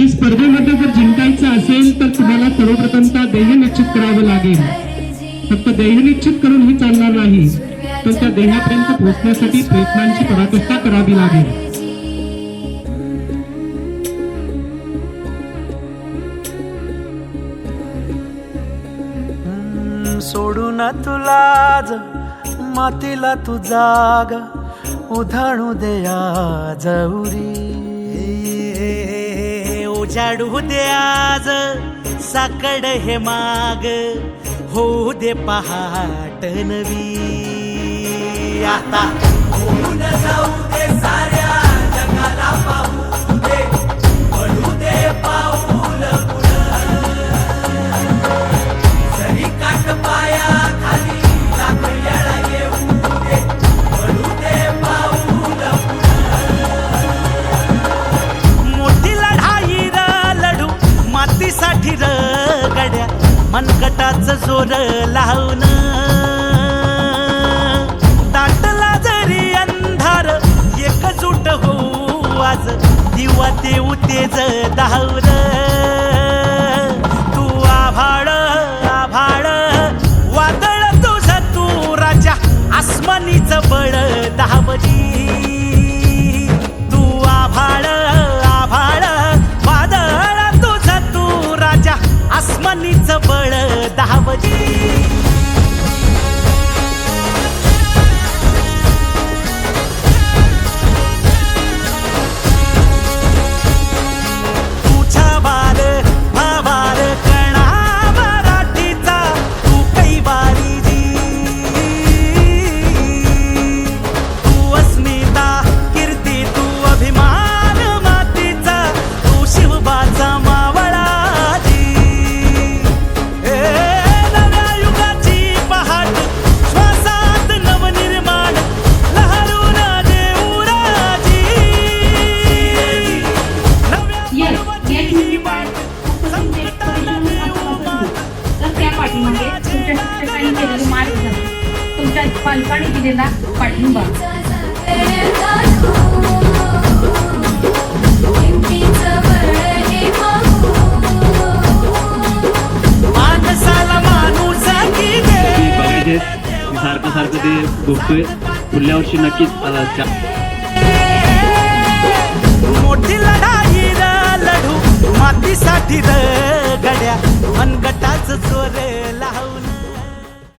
आणि स्पर्धेमध्ये जर जिंकायचं असेल तर तुम्हाला सर्वप्रथमतः ध्येय निश्चित करावं लागेल. फक्त ध्येय निश्चित करून हे चालणार नाही, तर त्या ध्येयापर्यंत पोहोचण्यासाठी प्रयत्नांची पराकाष्ठा करावी लागेल. सोडून तुला मातीला तू जाग उधाणू दे आज उरी, उजाडू दे आज साकड हे माग, होऊ दे पहाट नवी. आता होऊन जाऊ दे साऱ्या जगाला पाहू दे, पडू दे पाऊल जरी काट पाया खाली लाकड्याला येऊ दे, पडू दे पाऊल मोठी लढाई लढू मातीसाठी गड्या, मनगटाच जोर लावून दाटला जरी अंधार एकजूट होऊ आज, दिवा देऊ तेज दावर. तू आभाळ आभाळ वादळ तुझ तू राजा, आसमानीच बळ दावली. तू आभाळ आभाळ वादळ तुझ तू राजा, आसमानीच बळ दावली. तुमच्या पालकांनी दिलेला पाठिंबा. सारखं सारखं ते बघतोय, पुढल्या वर्षी नक्कीच मोठी लढाई लढू मातीसाठी गड्या, मनगटाच जोर